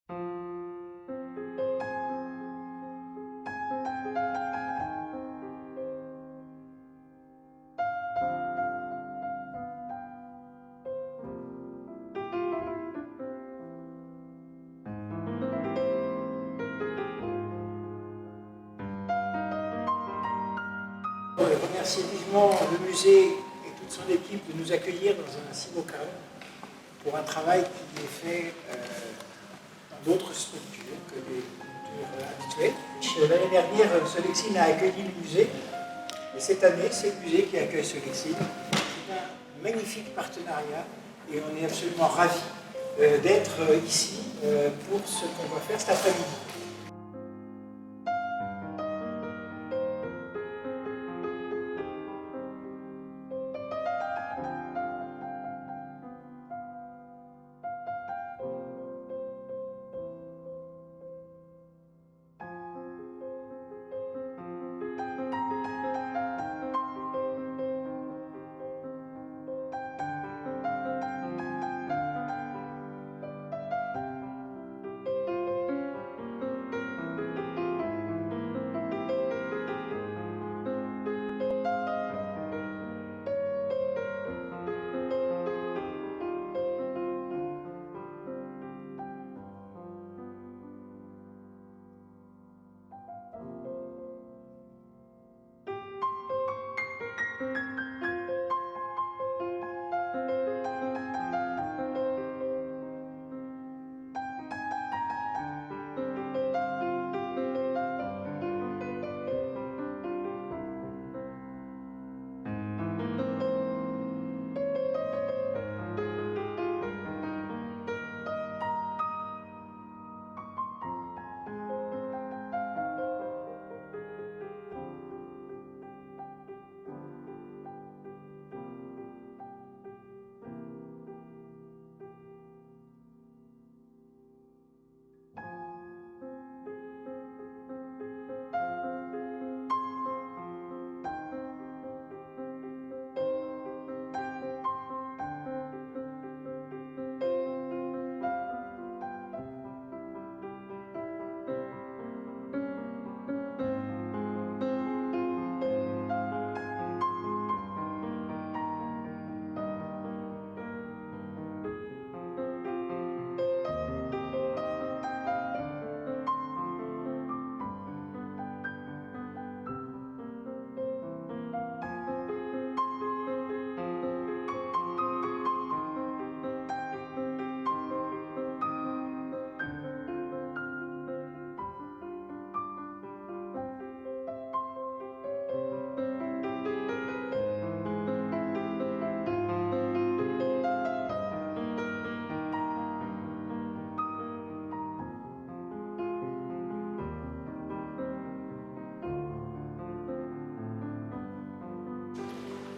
Je remercie vivement le musée et toute son équipe de nous accueillir dans un si beau cadre pour un travail qui est fait dans d'autres structures que des structures habituelles. L'année dernière, Solexine a accueilli le musée et cette année, c'est le musée qui accueille Solexine. C'est un magnifique partenariat et on est absolument ravis d'être ici pour ce qu'on va faire cet après-midi.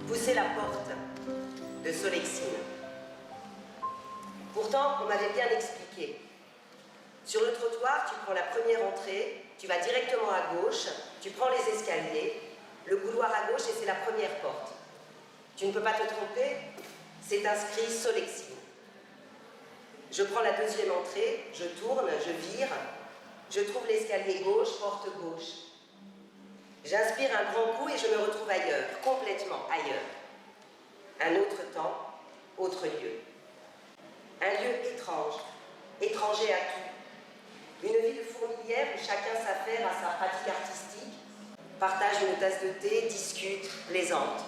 Pousser la porte de Solexine. Pourtant, on m'avait bien expliqué. Sur le trottoir, tu prends la première entrée, tu vas directement à gauche, tu prends les escaliers, le couloir à gauche et c'est la première porte. Tu ne peux pas te tromper, c'est inscrit Solexine. Je prends la deuxième entrée, je tourne, je vire, je trouve l'escalier gauche, porte gauche. J'inspire un grand coup et je me retrouve ailleurs, complètement ailleurs. Un autre temps, autre lieu. Un lieu étrange, étranger à tout. Une vie de fourmilière où chacun s'affaire à sa pratique artistique, partage une tasse de thé, discute, plaisante.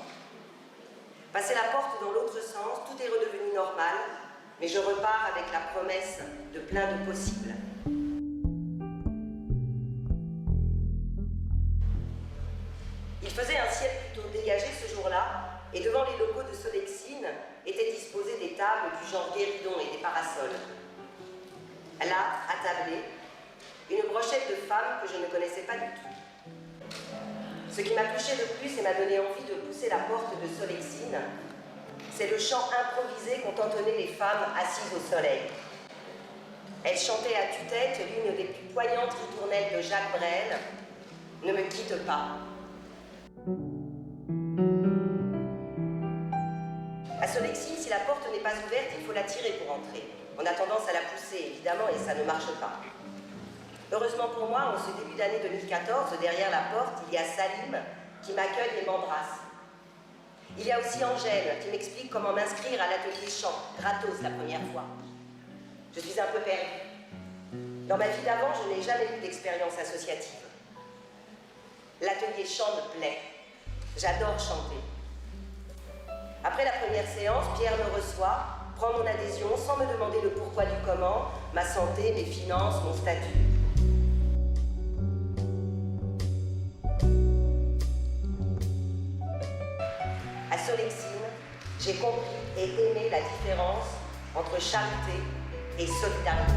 Passer la porte dans l'autre sens, tout est redevenu normal, mais je repars avec la promesse de plein de possibles. Il faisait un ciel plutôt dégagé ce jour-là, et devant les locaux de Solexine étaient disposées des tables du genre guéridon et des parasols. Là, attablée, une brochette de femmes que je ne connaissais pas du tout. Ce qui m'a touché de plus et m'a donné envie de pousser la porte de Solexine, c'est le chant improvisé qu'ont entonné les femmes assises au soleil. Elles chantaient à tue-tête l'une des plus poignantes ritournelles de Jacques Brel, « Ne me quitte pas ». À Solexine, si la porte n'est pas ouverte, il faut la tirer pour entrer. On a tendance à la pousser, évidemment, et ça ne marche pas. Heureusement pour moi, en ce début d'année 2014, derrière la porte, il y a Salim qui m'accueille et m'embrasse. Il y a aussi Angèle qui m'explique comment m'inscrire à l'atelier chant, gratos la première fois. Je suis un peu perdue. Dans ma vie d'avant, je n'ai jamais eu d'expérience associative. L'atelier chant me plaît. J'adore chanter. Après la première séance, Pierre me reçoit, prend mon adhésion sans me demander le pourquoi du comment, ma santé, mes finances, mon statut. À Solexine, j'ai compris et aimé la différence entre charité et solidarité.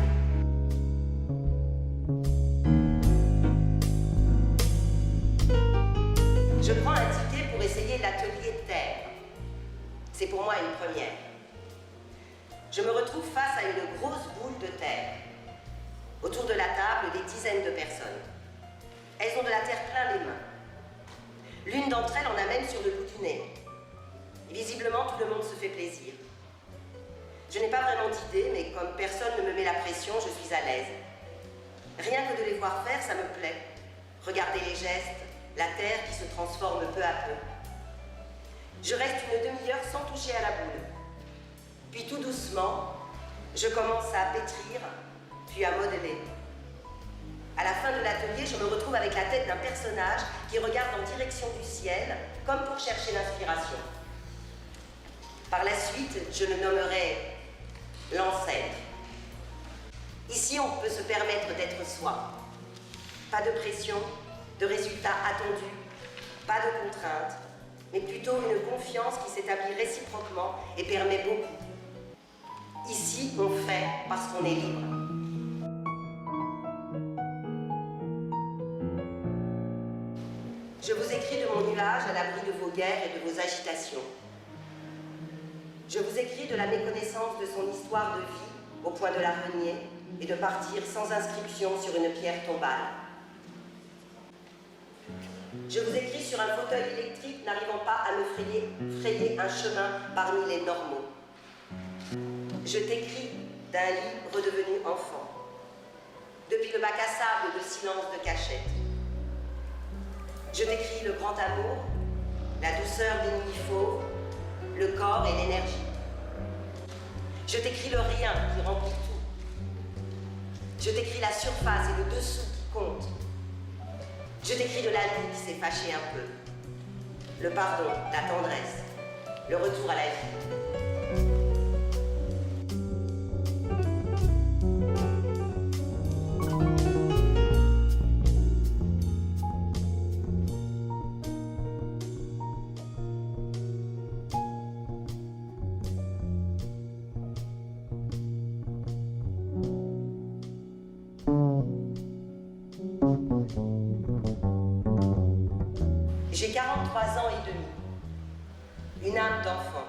Je prends un ticket pour essayer l'atelier terre. C'est pour moi une première. Je me retrouve face à une grosse boule de terre. Autour de la table, des dizaines de personnes. Elles ont de la terre plein les mains. L'une d'entre elles en a même sur le bout du nez. Et visiblement, tout le monde se fait plaisir. Je n'ai pas vraiment d'idée, mais comme personne ne me met la pression, je suis à l'aise. Rien que de les voir faire, ça me plaît. Regardez les gestes, la terre qui se transforme peu à peu. Je reste une demi-heure sans toucher à la boule. Puis tout doucement, je commence à pétrir, puis à modeler. À la fin de l'atelier, je me retrouve avec la tête d'un personnage qui regarde en direction du ciel, comme pour chercher l'inspiration. Par la suite, je le nommerai l'ancêtre. Ici, on peut se permettre d'être soi. Pas de pression, de résultats attendus, pas de contraintes, mais plutôt une confiance qui s'établit réciproquement et permet beaucoup. Ici, on fait parce qu'on est libre. Je vous écris de mon nuage à l'abri de vos guerres et de vos agitations. Je vous écris de la méconnaissance de son histoire de vie au point de la renier et de partir sans inscription sur une pierre tombale. Je vous écris sur un fauteuil électrique n'arrivant pas à me frayer un chemin parmi les normaux. Je t'écris d'un lit redevenu enfant, depuis le bac à sable de silence de cachette. Je t'écris le grand amour, la douceur des nuits fauves, le corps et l'énergie. Je t'écris le rien qui remplit tout. Je t'écris la surface et le dessous qui compte. Je t'écris de la vie qui s'est fâchée un peu. Le pardon, la tendresse, le retour à la vie. J'ai 43 ans et demi, une âme d'enfant,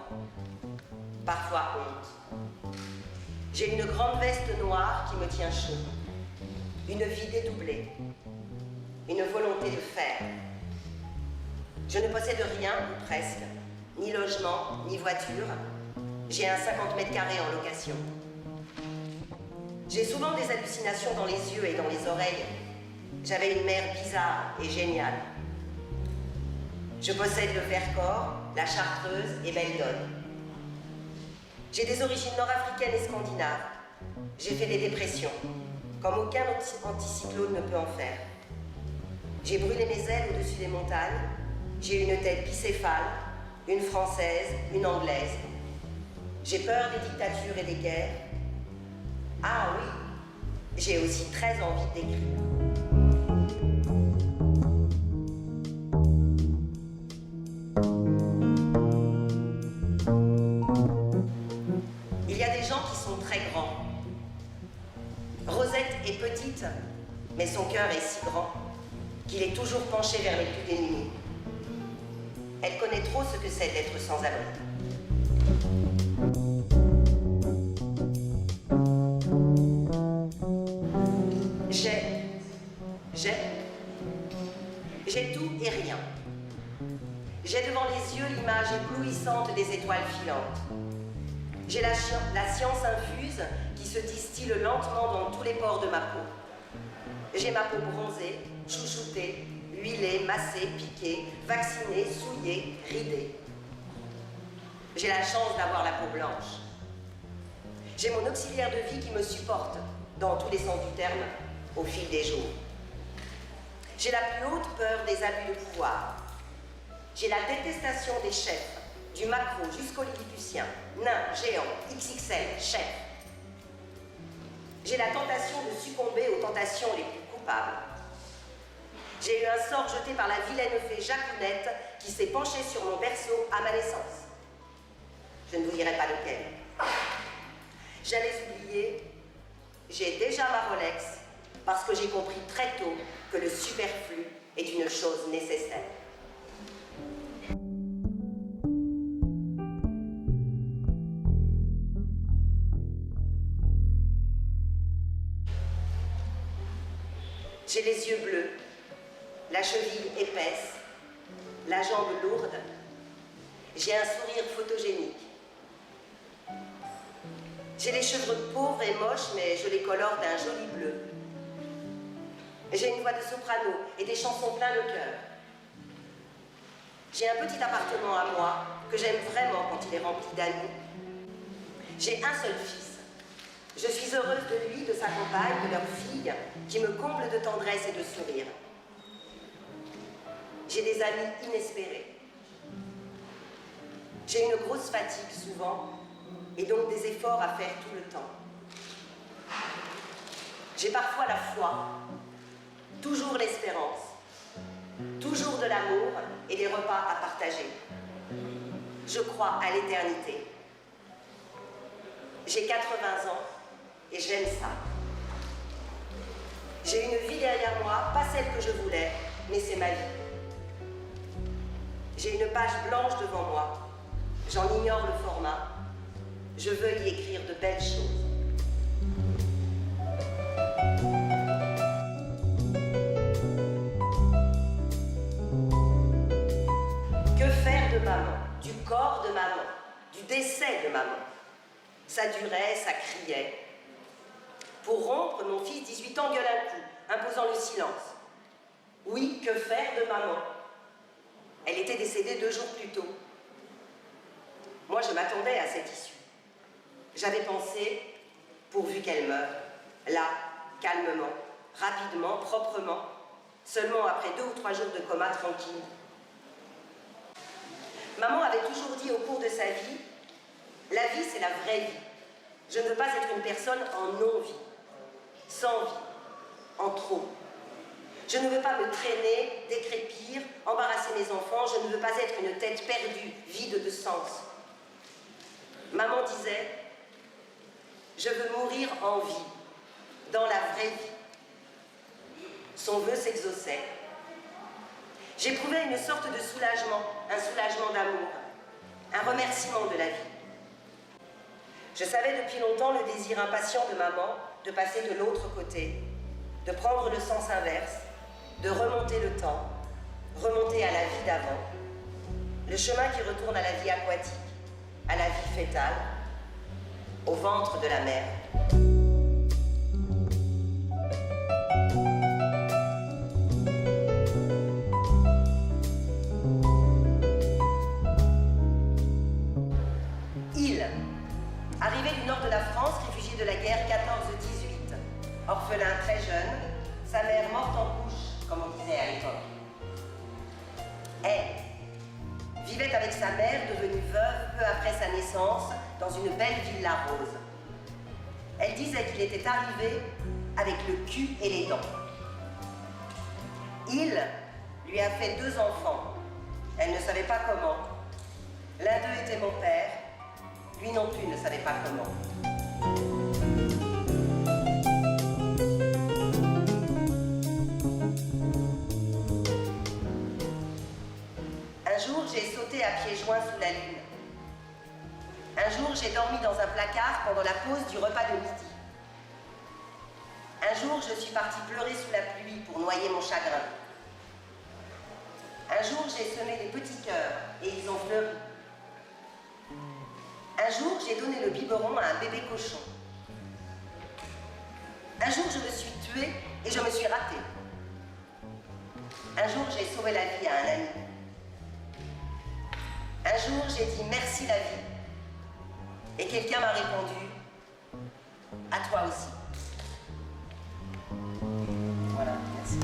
parfois honte. J'ai une grande veste noire qui me tient chaud, une vie dédoublée, une volonté de faire. Je ne possède rien, ou presque, ni logement, ni voiture. J'ai un 50 mètres carrés en location. J'ai souvent des hallucinations dans les yeux et dans les oreilles. J'avais une mère bizarre et géniale. Je possède le Vercors, la Chartreuse et Beldon. J'ai des origines nord-africaines et scandinaves. J'ai fait des dépressions, comme aucun anticyclone ne peut en faire. J'ai brûlé mes ailes au-dessus des montagnes. J'ai une tête bicéphale, une française, une anglaise. J'ai peur des dictatures et des guerres. Ah oui, j'ai aussi très envie d'écrire. Il y a des gens qui sont très grands. Rosette est petite, mais son cœur est si grand qu'il est toujours penché vers les plus démunis. Elle connaît trop ce que c'est d'être sans abri. J'ai tout et rien. J'ai devant les yeux l'image éblouissante des étoiles filantes. J'ai la science infuse qui se distille lentement dans tous les pores de ma peau. J'ai ma peau bronzée, chouchoutée, huilée, massée, piquée, vaccinée, souillée, ridée. J'ai la chance d'avoir la peau blanche. J'ai mon auxiliaire de vie qui me supporte, dans tous les sens du terme, au fil des jours. J'ai la plus haute peur des abus de pouvoir. J'ai la détestation des chefs, du macro jusqu'au lilliputien, nain, géant, XXL, chef. J'ai la tentation de succomber aux tentations les plus coupables. J'ai eu un sort jeté par la vilaine fée Jacounette qui s'est penchée sur mon berceau à ma naissance. Je ne vous dirai pas lequel. J'allais oublier, j'ai déjà ma Rolex parce que j'ai compris très tôt que le superflu est une chose nécessaire. J'ai les yeux bleus, la cheville épaisse, la jambe lourde. J'ai un sourire photogénique. J'ai les cheveux pauvres et moches, mais je les colore d'un joli bleu. J'ai une voix de soprano et des chansons plein le cœur. J'ai un petit appartement à moi que j'aime vraiment quand il est rempli d'amis. J'ai un seul fils. Je suis heureuse de lui, de sa compagne, de leur fille, qui me comble de tendresse et de sourire. J'ai des amis inespérés. J'ai une grosse fatigue souvent, et donc des efforts à faire tout le temps. J'ai parfois la foi, toujours l'espérance, toujours de l'amour et des repas à partager. Je crois à l'éternité. J'ai 80 ans et j'aime ça. J'ai une vie derrière moi, pas celle que je voulais, mais c'est ma vie. J'ai une page blanche devant moi. J'en ignore le format. Je veux y écrire de belles choses. Que faire de maman, du corps de maman, du décès de maman? Ça durait, ça criait. Pour rompre, mon fils, 18 ans, gueule un coup, imposant le silence. Oui, que faire de maman? Elle était décédée 2 jours plus tôt. Moi, je m'attendais à cette issue. J'avais pensé, pourvu qu'elle meure, là, calmement, rapidement, proprement, seulement après 2 ou 3 jours de coma tranquille. Maman avait toujours dit au cours de sa vie, la vie, c'est la vraie vie. Je ne veux pas être une personne en non-vie, sans vie, en trop. Je ne veux pas me traîner, décrépir, embarrasser mes enfants. Je ne veux pas être une tête perdue, vide de sens. Maman disait, je veux mourir en vie, dans la vraie vie. Son vœu s'exauçait. J'éprouvais une sorte de soulagement, un soulagement d'amour, un remerciement de la vie. Je savais depuis longtemps le désir impatient de maman de passer de l'autre côté, de prendre le sens inverse, de remonter le temps, remonter à la vie d'avant, le chemin qui retourne à la vie aquatique, à la vie fétale, au ventre de la mer. Arrivé du nord de la France, réfugié de la guerre 14-18, orphelin très jeune, sa mère morte en couche, comme on disait à l'époque. Elle vivait avec sa mère, devenue veuve peu après sa naissance, dans une belle villa rose. Elle disait qu'il était arrivé avec le cul et les dents. Il lui a fait 2 enfants. Elle ne savait pas comment. L'un d'eux était mon père. Lui non plus ne savait pas comment. Un jour, j'ai sauté à pieds joints sous la lune. Un jour, j'ai dormi dans un placard pendant la pause du repas de midi. Un jour, je suis partie pleurer sous la pluie pour noyer mon chagrin. Un jour, j'ai semé des petits cœurs et ils ont fleuri. Un jour, j'ai donné le biberon à un bébé cochon. Un jour, je me suis tuée et je me suis ratée. Un jour, j'ai sauvé la vie à un ami. Un jour, j'ai dit merci la vie. Et quelqu'un m'a répondu, à toi aussi. Voilà, merci.